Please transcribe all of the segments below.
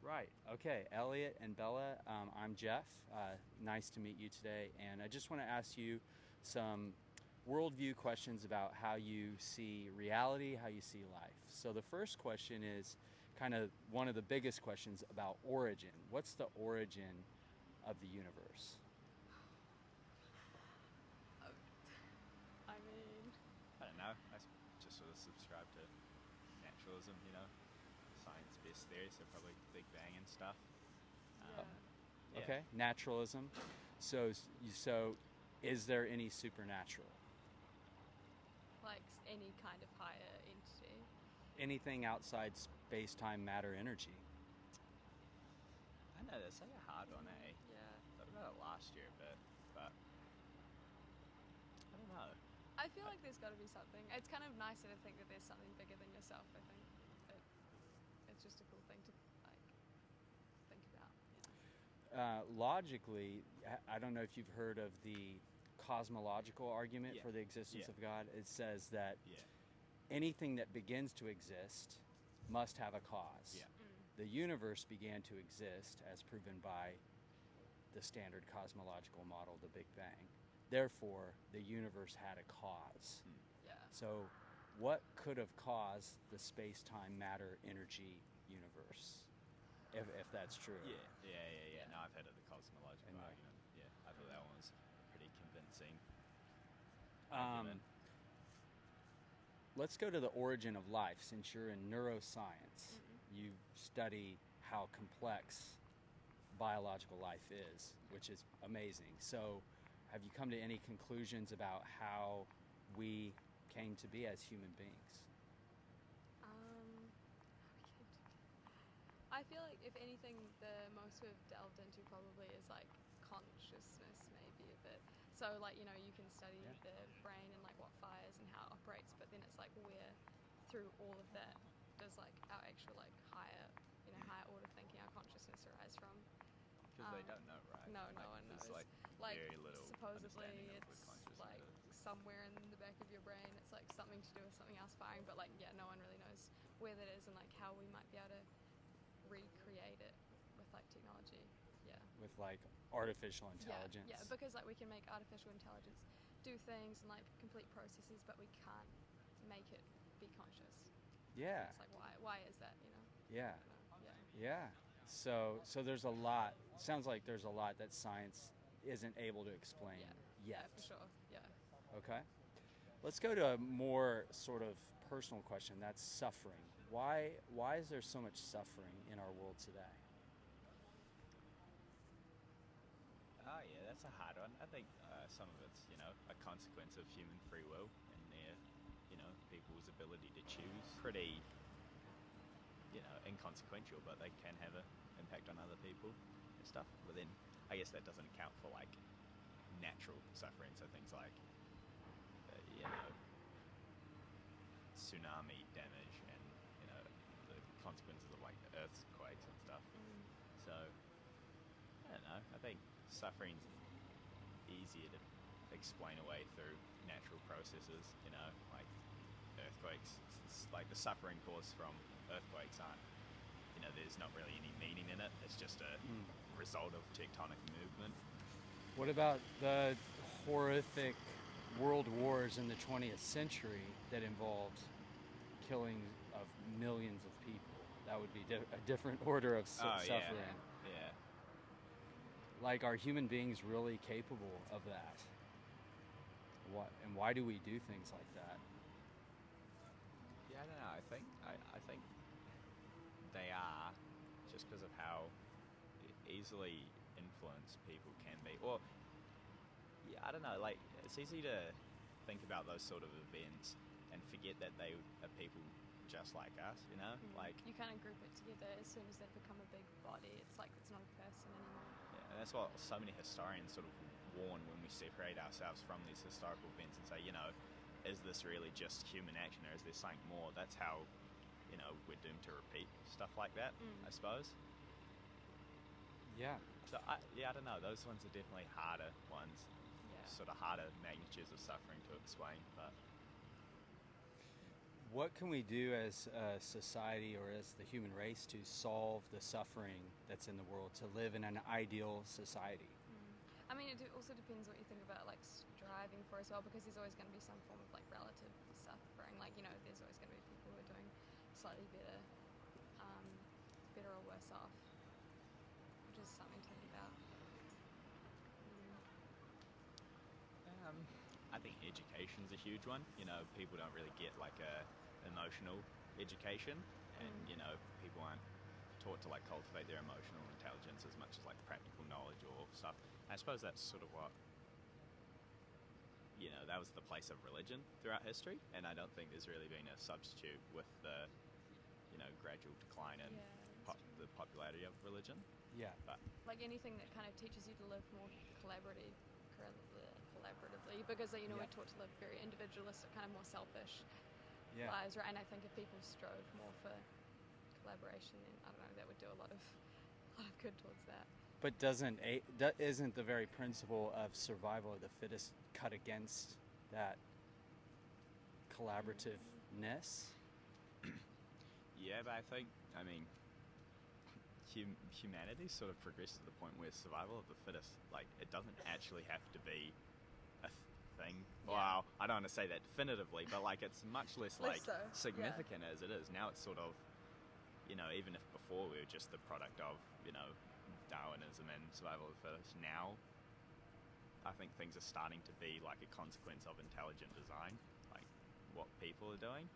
Right. Okay. Elliot and Bella, I'm Jeff. Nice to meet you today. And I just want to ask you some worldview questions about how you see reality, how you see life. So the first question is kind of one of the biggest questions about origin. What's the origin of the universe? Uh, I mean, I don't know. Just sort of subscribe to naturalism, science-based theory, so probably Big Bang and stuff. yeah. Yeah. Okay. Naturalism. So is there any supernatural? Like any kind of higher entity. Anything outside space, time, matter, energy? I know, that's like a hard one, eh? Yeah. Thought about it last year a bit, but I don't know. I feel like there's got to be something. It's kind of nicer to think that there's something bigger than yourself, I think. It's just a cool thing to, think about. Logically, I don't know if you've heard of the cosmological argument Yeah. for the existence Yeah. of God. It says that Yeah. anything that begins to exist must have a cause. Yeah. The universe began to exist as proven by the standard cosmological model, the Big Bang. Therefore, the universe had a cause. Yeah. So, what could have caused the space-time, matter, energy universe, if that's true? Yeah. No, I've heard of the cosmological And, argument. Yeah, I thought that one was pretty convincing. Um, let's go to the origin of life. Since you're in neuroscience, you study how complex biological life is, which is amazing. So, have you come to any conclusions about how we came to be as human beings? I feel like if anything, the most we've delved into probably is like consciousness, maybe a bit. So you can study the brain and like what fires and how it operates, but then it's like where through all of that does like our actual like higher order thinking, our consciousness arise from. Because they don't know, right? No, no one knows. There's very little supposedly understanding of what it's consciousness like is. somewhere in the back of your brain. It's like something to do with something else firing, but no one really knows where that is and like how we might be able to recreate it with like technology. Yeah. With like artificial intelligence? Yeah, because like we can make artificial intelligence do things and like complete processes, but we can't make it be conscious. Yeah. It's like why is that? Yeah. I don't know. Yeah. Yeah. So there's a lot. Sounds like there's a lot that science isn't able to explain Yeah. yet. Yeah, for sure. Yeah. Okay. Let's go to a more sort of personal question. That's suffering. Why is there so much suffering in our world today? Oh yeah, that's a hard one. I think some of it's, a consequence of human free will and their, people's ability to choose. Pretty, inconsequential, but they can have an impact on other people and stuff. But then I guess that doesn't account for like natural suffering. So things like, tsunami damage and, the consequences of like earthquakes and stuff. So I don't know. I think suffering's easier to explain away through natural processes, like earthquakes. It's like the suffering caused from earthquakes aren't, there's not really any meaning in it. It's just a result of tectonic movement. What about the horrific world wars in the 20th century that involved killing of millions of people? That would be a different order of suffering. Yeah. Like, are human beings really capable of that? Why do we do things like that? Yeah, I don't know. I think they are, just because of how easily influenced people can be. Or, yeah, I don't know. Like, it's easy to think about those sort of events and forget that they are people just like us, Like, you kind of group it together as soon as they become a big body. It's like it's not a person anymore. yeah, and that's what so many historians sort of warn when we separate ourselves from these historical events and say, is this really just human action or is there something more? That's how, we're doomed to repeat stuff like that, I suppose. Yeah. So, I don't know. Those ones are definitely harder ones. Yeah. Sort of harder magnitudes of suffering to explain, but... What can we do as a society or as the human race to solve the suffering that's in the world, to live in an ideal society? I mean, it also depends what you think about like striving for as well, because there's always going to be some form of like relative suffering. Like, you know, there's always going to be people who are doing slightly better, better or worse off, which is something to think about. I think education's a huge one. You know, people don't really get like a emotional education, and you know, people aren't taught to like cultivate their emotional intelligence as much as like practical knowledge or stuff. And I suppose that's sort of what, you know, that was the place of religion throughout history, and I don't think there's really been a substitute with the, you know, gradual decline in the popularity of religion. Yeah. But like anything that kind of teaches you to live more collaboratively, because you know, we're taught to live very individualistic, kind of more selfish lives, right? And I think if people strove more for collaboration, then I don't know, that would do a lot of good towards that. But isn't the very principle of survival of the fittest cut against that collaborativeness? Yeah, but I mean, humanity sort of progressed to the point where survival of the fittest, like, it doesn't actually have to be a thing. Yeah. Wow, I don't want to say that definitively, but like, it's much less like so, significant as it is now. It's sort of, you know, even if before we were just the product of, you know, Darwinism and survival of the fittest, now I think things are starting to be like a consequence of intelligent design, like what people are doing,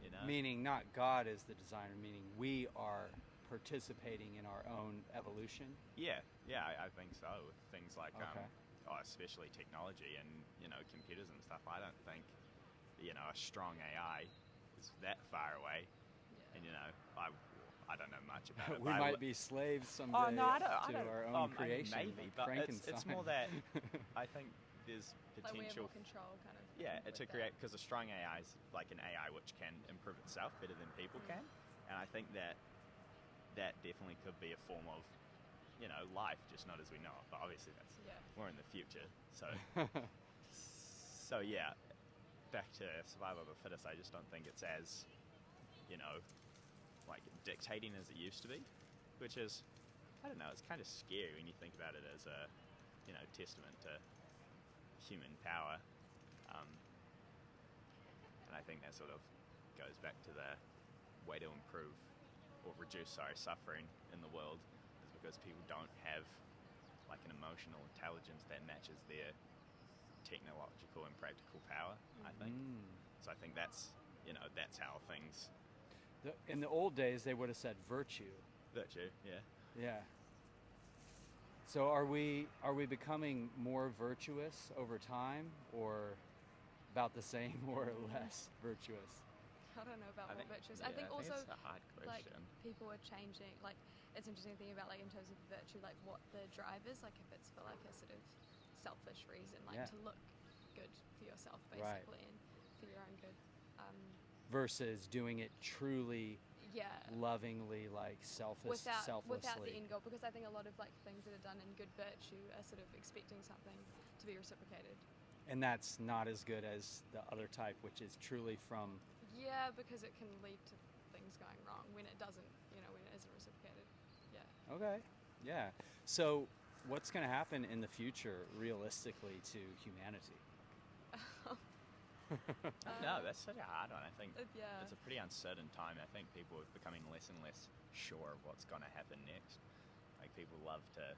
you know? Meaning not God is the designer, meaning we are participating in our own evolution? Yeah, I think so. With things like, Okay. Especially technology and, you know, computers and stuff, I don't think, you know, a strong AI is that far away. Yeah. And, you know, I don't know much about it. We but might be slaves someday I to don't, our own creation. maybe, like but Frankenstein. it's more that I think there's Like we have potential. more control, kind of. Yeah, with to that. create, because a strong AI is like an AI which can improve itself better than people can, and I think that definitely could be a form of, you know, life, just not as we know it. But obviously that's more in the future. So yeah, back to survival of the fittest. I just don't think it's as, you know, like dictating as it used to be, which is, I don't know, it's kind of scary when you think about it as a, you know, testament to human power. And I think that sort of goes back to the way to improve or reduce, suffering in the world, is because people don't have like an emotional intelligence that matches their technological and practical power, I think. So I think that's, you know, that's how things... In the old days, they would have said virtue. Virtue, yeah. Yeah. So are we becoming more virtuous over time, or about the same, more or less virtuous? I don't know about I what think- virtues. yeah, I think I think also it's a hard like question. people are changing. Like, it's interesting thinking about like in terms of virtue, like what the drive is. Like if it's for like a sort of selfish reason, like to look good for yourself basically, and for your own good. Versus doing it truly, Yeah. lovingly, like selflessly. Without the end goal, because I think a lot of like things that are done in good virtue are sort of expecting something to be reciprocated. And that's not as good as the other type, which is truly from... Yeah, because it can lead to things going wrong when it doesn't, you know, when it isn't reciprocated. Yeah. Okay, yeah. So what's going to happen in the future, realistically, to humanity? No, that's such a hard one. I think Yeah. it's a pretty uncertain time. I think people are becoming less and less sure of what's going to happen next. Like, people love to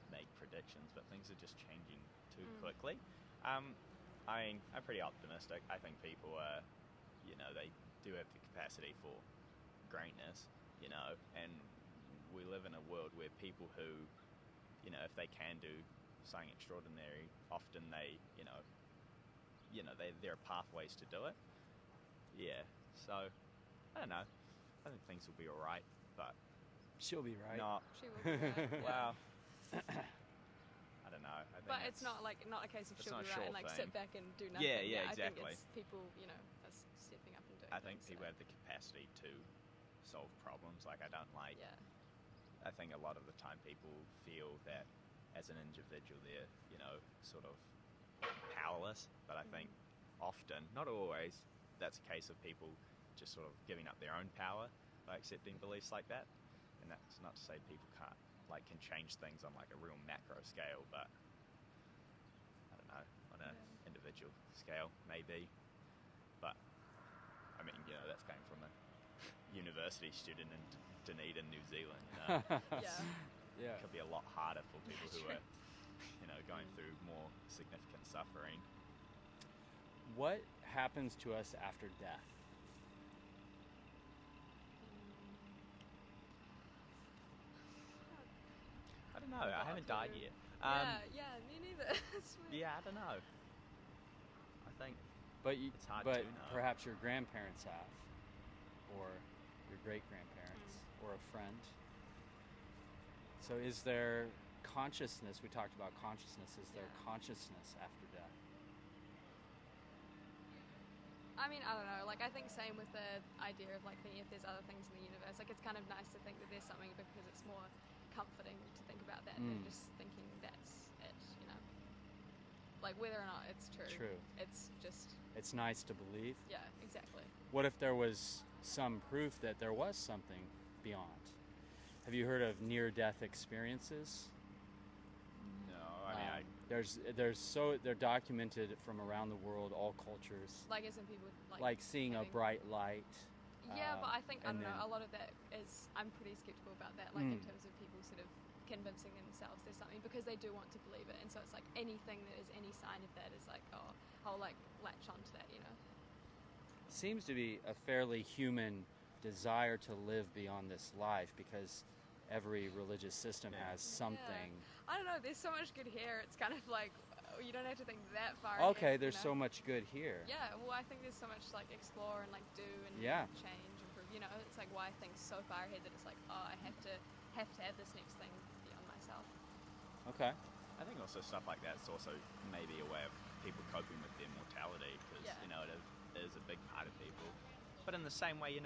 make predictions, but things are just changing too quickly. I mean, I'm pretty optimistic. I think people are, you know, they do have the capacity for greatness, you know, and we live in a world where people who, you know, if they can do something extraordinary, often they, there are pathways to do it. Yeah, so, I don't know. I think things will be alright, but... She'll be right. Not... She will be right. Well... I don't know. I think But it's not a case of it's she'll not be a right sure and like thing. sit back and do nothing. Yeah, I exactly. think it's people, you know, are stepping up and doing I think things, people so. have the capacity to solve problems. Like, I don't like... Yeah. I think a lot of the time people feel that as an individual they're, you know, sort of powerless. But I think often, not always, that's a case of people just sort of giving up their own power by accepting beliefs like that. And that's not to say people can change things on like a real macro scale, but I don't know, on an individual scale maybe. But I mean, that's coming from a university student in Dunedin, New Zealand. Yeah. It could be a lot harder for people who are going through more significant suffering. What happens to us after death? I don't know. I haven't died yet. Me neither. Yeah, I don't know. I think it's hard to know. Perhaps your grandparents have, or your great-grandparents, or a friend. So is there consciousness? We talked about consciousness. Is there consciousness after death? I mean, I don't know. Like, I think same with the idea of like thinking if there's other things in the universe. Like, it's kind of nice to think that there's something because it's more comforting to think about that than just thinking that's it. Like whether or not it's true. It's just. It's nice to believe. Yeah, exactly. What if there was some proof that there was something beyond? Have you heard of near-death experiences? No, I mean, they're documented from around the world, all cultures. Like, isn't people like seeing a bright light? Yeah, but I think I don't know. A lot of that is I'm pretty skeptical about that. Like in terms of people sort of convincing themselves there's something because they do want to believe it, and so it's like anything that is any sign of that is like, oh, I'll like latch onto that, Seems to be a fairly human desire to live beyond this life because every religious system has something. I don't know. There's so much good here. It's kind of like you don't have to think that far. Okay, ahead, there's so much good here. Yeah, well, I think there's so much like explore and like do and change, improve. It's like why think so far ahead that it's like, oh, I have to have this next thing beyond myself. Okay. I think also stuff like that is also maybe a way of people coping with their mortality because it is a big part of people. But in the same way,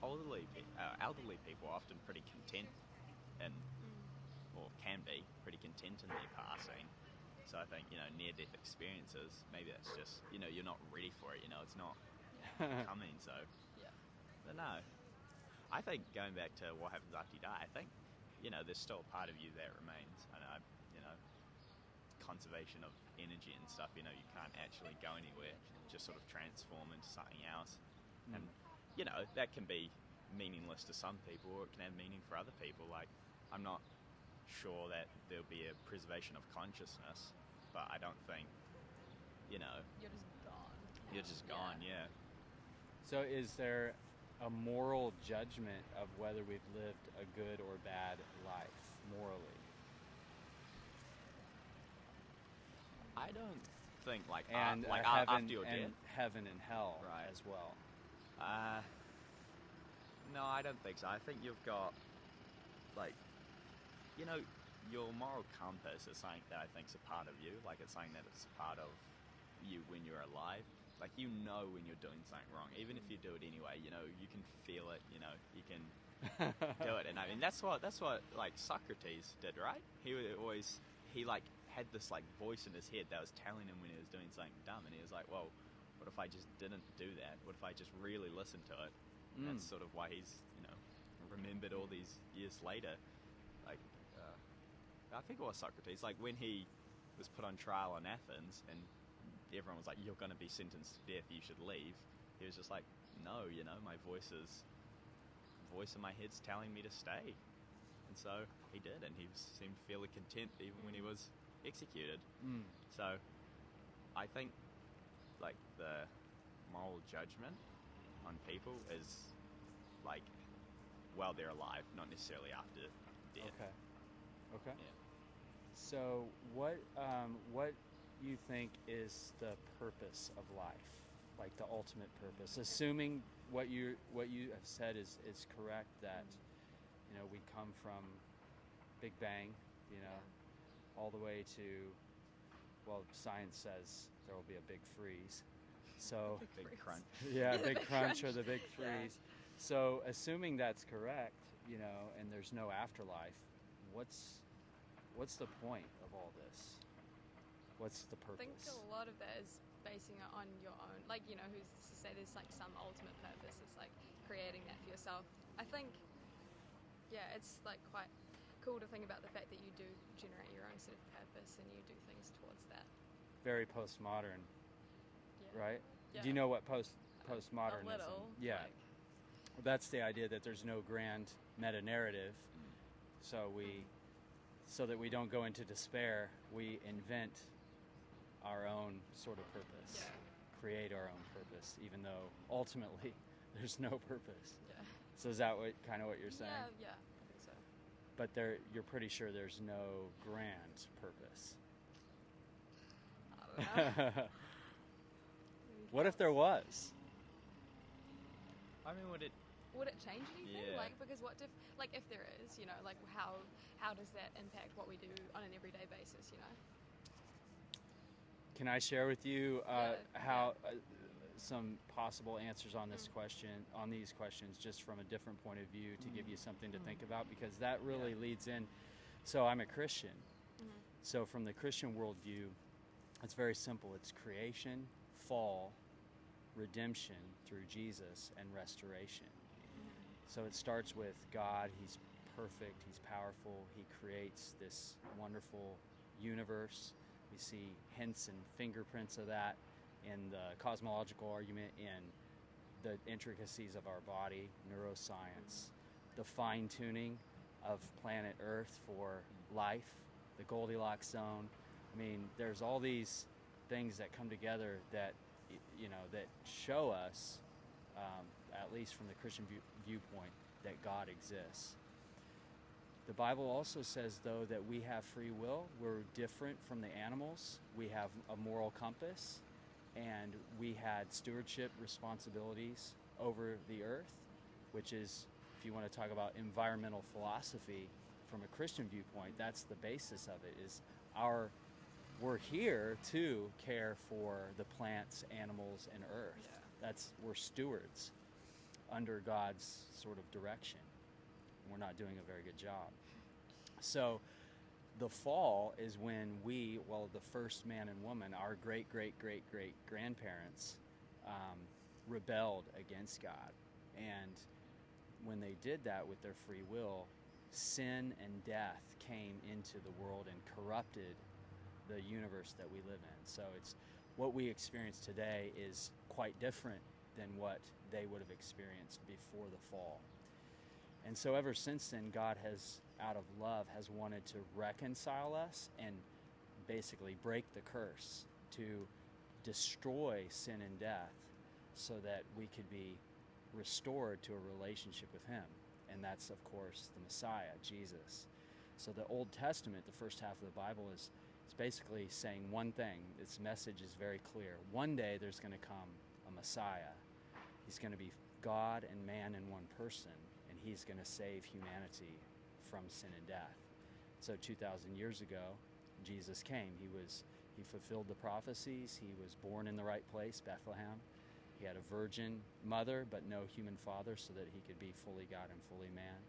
elderly people are often pretty content or can be pretty content in their passing. So I think, near-death experiences, maybe that's just, you're not ready for it, it's not coming, so. Yeah. But no. I think going back to what happens after you die, I think, there's still a part of you that remains. I know, conservation of energy and stuff, you can't actually go anywhere, just sort of transform into something else. And, that can be meaningless to some people or it can have meaning for other people. Like, I'm not sure that there'll be a preservation of consciousness, but I don't think, You're just gone. You're just gone, yeah. So is there a moral judgment of whether we've lived a good or bad life, morally? I don't think heaven after your death. And heaven and hell as well. No, I don't think so. I think you've got, your moral compass is something that I think is a part of you. Like, it's something that it's a part of you when you're alive. Like, when you're doing something wrong. Even if you do it anyway, you can feel it, you can do it. And I mean, that's what Socrates did, right? He had this, voice in his head that was telling him when he was doing something dumb. And he was like, well, what if I just didn't do that? What if I just really listened to it? And that's sort of why he's, remembered all these years later. I think it was Socrates, when he was put on trial in Athens and everyone was like, you're going to be sentenced to death, you should leave. He was just like, no, my voice in my head's telling me to stay. And so he did, and he seemed fairly content even when he was executed. So I think, the moral judgment on people is, while they're alive, not necessarily after death. Okay. Yeah. So what you think is the purpose of life, like the ultimate purpose, assuming what you have said is correct, that we come from Big Bang, all the way to, well, science says there will be a big freeze. So big crunch. Yeah, big crunch or the big freeze. So assuming that's correct, and there's no afterlife, what's the point of all this? What's the purpose? I think a lot of that is basing it on your own, like, you know, who's to say there's like some ultimate purpose. It's like creating that for yourself. I think, yeah, it's like quite cool to think about the fact that you do generate your own sort of purpose and you do things towards that. Very postmodern, Yeah. right? Yeah. Do you know what postmodernism? A little. Yeah. Like, That's the idea that there's no grand meta narrative, so that we don't go into despair, we invent our own sort of purpose, create our own purpose, even though ultimately there's no purpose. Yeah. So is that what you're saying? Yeah, I think so. But you're pretty sure there's no grand purpose. I don't know. What if there was? I mean, would it change anything? Yeah. Like, because if there is, you know, like how does that impact what we do on an everyday basis, you know? Can I share with you Yeah. some possible answers on this question, on these questions, just from a different point of view, to give you something to think about, because that really leads in. So I'm a Christian. So from the Christian worldview, it's very simple. It's creation, fall, redemption through Jesus, and restoration. So it starts with God. He's perfect. He's powerful. He creates this wonderful universe. We see hints and fingerprints of that in the cosmological argument, in the intricacies of our body, neuroscience, the fine-tuning of planet Earth for life, the Goldilocks zone. I mean, there's all these things that come together that, you know, that show us, at least from the Christian viewpoint, that God exists. The Bible also says, though, that we have free will. We're different from the animals. We have a moral compass, and we had stewardship responsibilities over the earth, which is, if you want to talk about environmental philosophy from a Christian viewpoint, that's the basis of it, is we're here to care for the plants, animals, and earth. Yeah. We're stewards under God's sort of direction. We're not doing a very good job. So the fall is when the first man and woman, our great grandparents, rebelled against God. And when they did that with their free will, sin and death came into the world and corrupted the universe that we live in. So it's what we experience today is quite different than what they would have experienced before the fall. And so ever since then, God has, out of love, has wanted to reconcile us and basically break the curse, to destroy sin and death, so that we could be restored to a relationship with Him. And that's, of course, the Messiah, Jesus. So the Old Testament, the first half of the Bible, is basically saying one thing. Its message is very clear. One day there's going to come a Messiah. He's going to be God and man in one person, and He's going to save humanity from sin and death. So 2,000 years ago, Jesus came. He fulfilled the prophecies. He was born in the right place, Bethlehem. He had a virgin mother, but no human father, so that He could be fully God and fully man.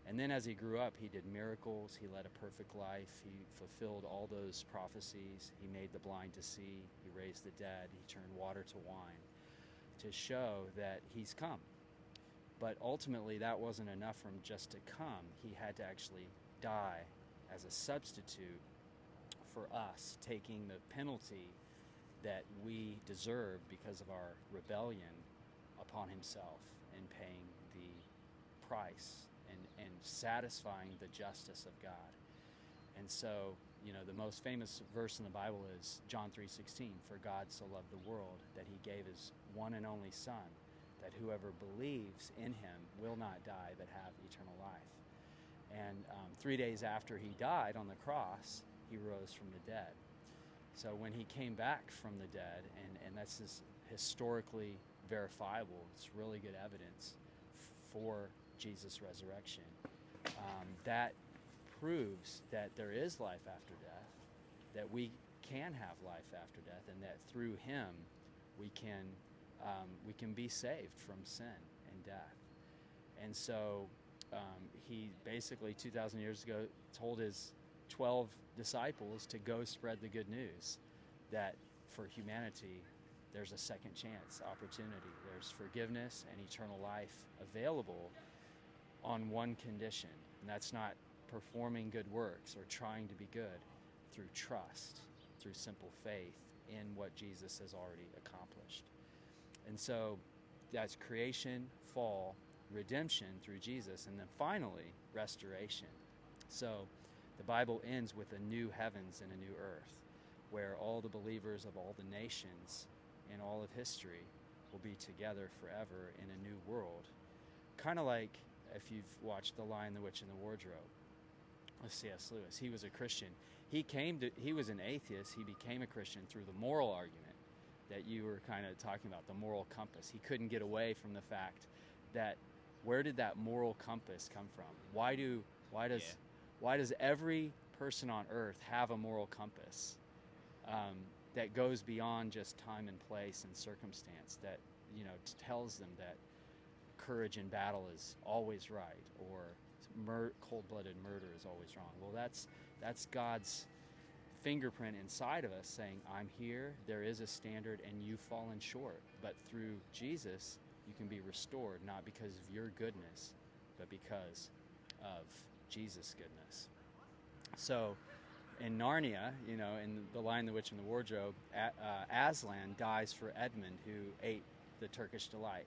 And then as He grew up, He did miracles. He led a perfect life. He fulfilled all those prophecies. He made the blind to see. He raised the dead. He turned water to wine, to show that He's come. But ultimately, that wasn't enough for Him just to come. He had to actually die as a substitute for us, taking the penalty that we deserved because of our rebellion upon Himself, and paying the price and satisfying the justice of God. And so, you know, the most famous verse in the Bible is John 3:16, "For God so loved the world that He gave His one and only Son, that whoever believes in Him will not die but have eternal life." And 3 days after He died on the cross, He rose from the dead. So when He came back from the dead, and that's just historically verifiable, it's really good evidence for Jesus' resurrection, that proves that there is life after death, that we can have life after death, and that through Him we can be saved from sin and death. And so He basically 2,000 years ago told His 12 disciples to go spread the good news, that for humanity, there's a second chance opportunity. There's forgiveness and eternal life available on one condition, and that's not performing good works or trying to be good, through trust, through simple faith in what Jesus has already accomplished. And so that's creation, fall, redemption through Jesus, and then finally restoration. So the Bible ends with a new heavens and a new earth, where all the believers of all the nations in all of history will be together forever in a new world. Kind of like if you've watched The Lion, the Witch, and the Wardrobe with C.S. Lewis. He was a Christian. He was an atheist. He became a Christian through the moral argument that you were kind of talking about, the moral compass. He couldn't get away from the fact that where did that moral compass come from? Why does every person on earth have a moral compass that goes beyond just time and place and circumstance, that tells them that courage in battle is always right, or cold-blooded murder is always wrong? Well, that's God's fingerprint inside of us saying, I'm here, there is a standard, and you've fallen short. But through Jesus, you can be restored, not because of your goodness, but because of Jesus' goodness. So in Narnia, in The Lion, the Witch, and the Wardrobe, Aslan dies for Edmund, who ate the Turkish delight.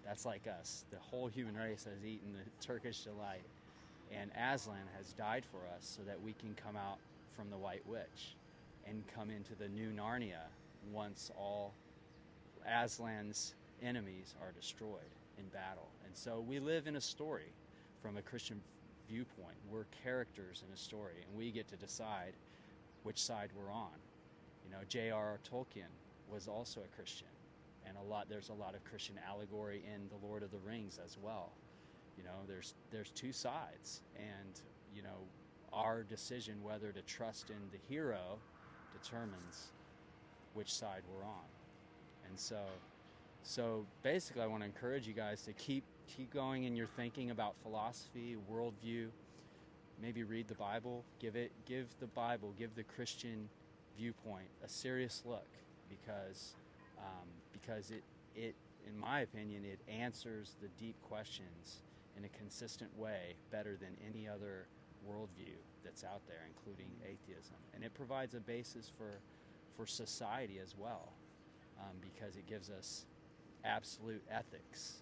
That's like us. The whole human race has eaten the Turkish delight. And Aslan has died for us so that we can come out from the White Witch and come into the new Narnia once all Aslan's enemies are destroyed in battle. And so we live in a story from a Christian viewpoint. We're characters in a story, and we get to decide which side we're on. J.R.R. Tolkien was also a Christian, and there's a lot of Christian allegory in The Lord of the Rings as well. There's two sides, and our decision whether to trust in the hero determines which side we're on. And so basically I want to encourage you guys to keep going in your thinking about philosophy, worldview. Maybe read the Bible, give the Christian viewpoint a serious look, because it in my opinion, it answers the deep questions in a consistent way better than any other worldview that's out there, including atheism. And it provides a basis for society as well, because it gives us absolute ethics,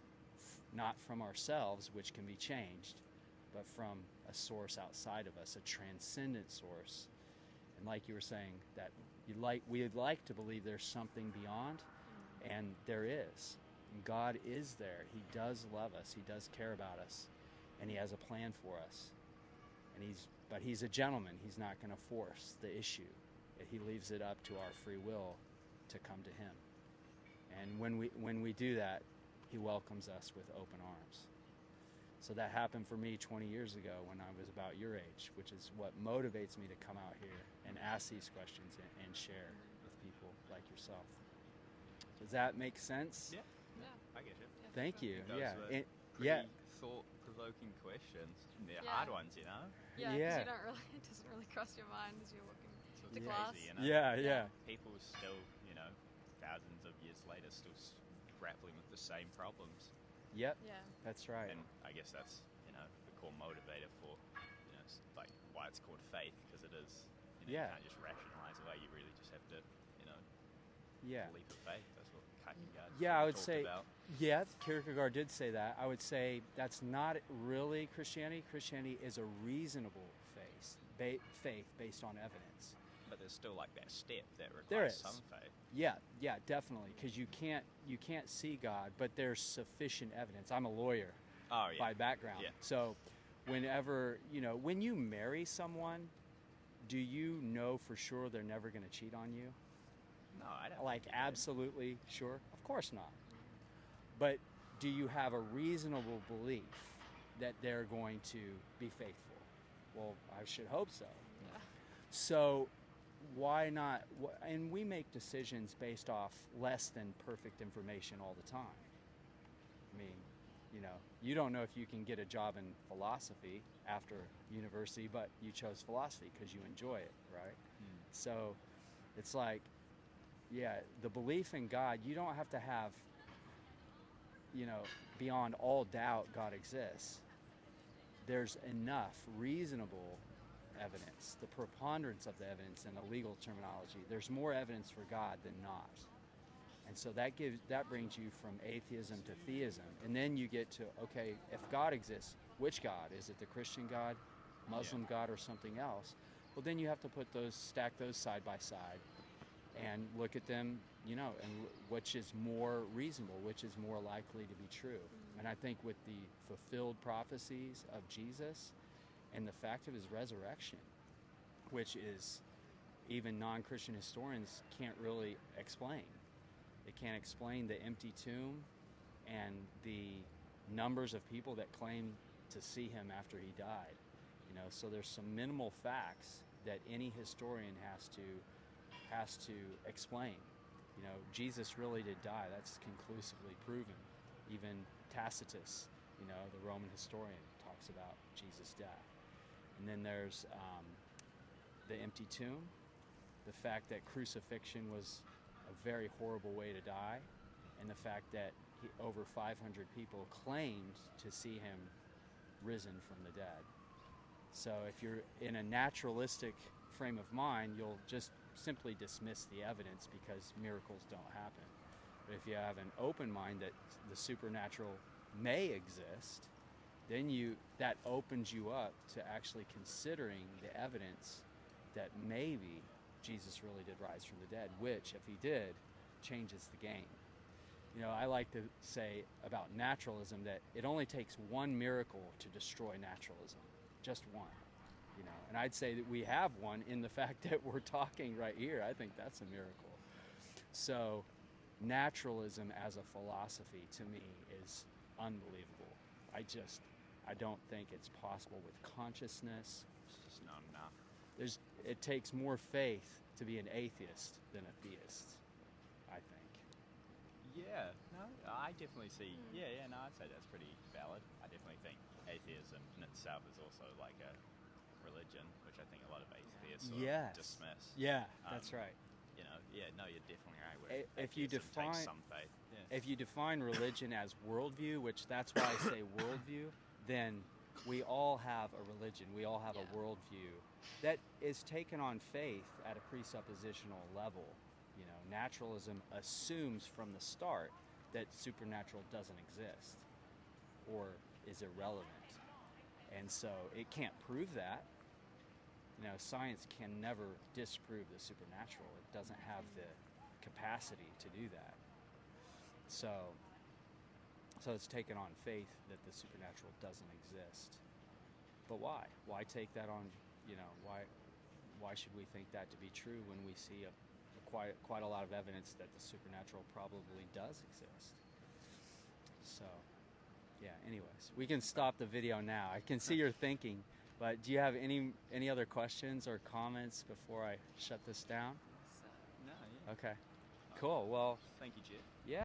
not from ourselves, which can be changed, but from a source outside of us, a transcendent source. And like you were saying, that we'd like to believe there's something beyond, and there is. And God is there. He does love us. He does care about us, and He has a plan for us. But He's a gentleman. He's not going to force the issue. He leaves it up to our free will to come to Him. And when we do that, He welcomes us with open arms. So that happened for me 20 years ago when I was about your age, which is what motivates me to come out here and ask these questions and share with people like yourself. Does that make sense? Yeah, I get it. Yeah. Thank you. Those were Yeah. thought-provoking questions. They're Yeah. hard ones, Yeah, Yeah. because it doesn't really cross your mind as you're walking So to it's class. crazy, Yeah. People still, thousands of years later, still grappling with the same problems. Yep. Yeah. That's right. And I guess that's, the core motivator for, like why it's called faith, because it is, you can't just rationalize away. You really just have to, Yeah. leap of faith. That's what Kierkegaard Yeah, I would talked say, about. yeah, Kierkegaard did say that. I would say that's not really Christianity. Christianity is a reasonable faith based on evidence. But there's still like that step that There requires is. some faith. Yeah, definitely, because you can't see God, but there's sufficient evidence. I'm a lawyer Oh yeah. by background, Yeah. so whenever when you marry someone, do you know for sure they're never going to cheat on you? No, I don't. Like think you can. absolutely sure? Of course not. But do you have a reasonable belief that they're going to be faithful? Well, I should hope so. Yeah. So why not? And we make decisions based off less than perfect information all the time. I mean, you don't know if you can get a job in philosophy after university, but you chose philosophy because you enjoy it, right? So it's like the belief in God, you don't have to have, beyond all doubt God exists. There's enough reasonable evidence, the preponderance of the evidence in the legal terminology. There's more evidence for God than not. And so that brings you from atheism to theism. And then you get to, okay, if God exists, which God? Is it the Christian God, Muslim God, or something else? Well, then you have to stack those side by side and look at them, and which is more reasonable, which is more likely to be true. And I think with the fulfilled prophecies of Jesus and the fact of his resurrection, which is even non-Christian historians can't really explain. They can't explain the empty tomb and the numbers of people that claim to see him after he died. So there's some minimal facts that any historian has to explain. Jesus really did die. That's conclusively proven. Even Tacitus, the Roman historian, talks about Jesus' death. And then there's the empty tomb, the fact that crucifixion was a very horrible way to die, and the fact that over 500 people claimed to see him risen from the dead. So if you're in a naturalistic frame of mind, you'll just simply dismiss the evidence because miracles don't happen. But if you have an open mind that the supernatural may exist, then that opens you up to actually considering the evidence that maybe Jesus really did rise from the dead, which, if he did, changes the game. I like to say about naturalism that it only takes one miracle to destroy naturalism, just one. And I'd say that we have one in the fact that we're talking right here. I think that's a miracle. So naturalism as a philosophy to me is unbelievable. I don't think it's possible with consciousness. It's just not enough. It takes more faith to be an atheist than a theist, I think. Yeah, no, I definitely see. No, I'd say that's pretty valid. I definitely think atheism in itself is also like a religion, which I think a lot of atheists sort of dismiss. Yeah, that's right. You're definitely right. Where If you takes some faith. Yeah. If you define religion as worldview, which that's why I say worldview, then we all have a religion. We all have a worldview that is taken on faith at a presuppositional level. Naturalism assumes from the start that supernatural doesn't exist or is irrelevant. And so it can't prove that. Science can never disprove the supernatural. It doesn't have the capacity to do that. So it's taken on faith that the supernatural doesn't exist. But why? Why take that on, why should we think that to be true when we see quite a lot of evidence that the supernatural probably does exist? So, anyways, we can stop the video now. I can see you're thinking, but do you have any other questions or comments before I shut this down? No, Okay. Cool. Well, thank you, Jeff. Yeah.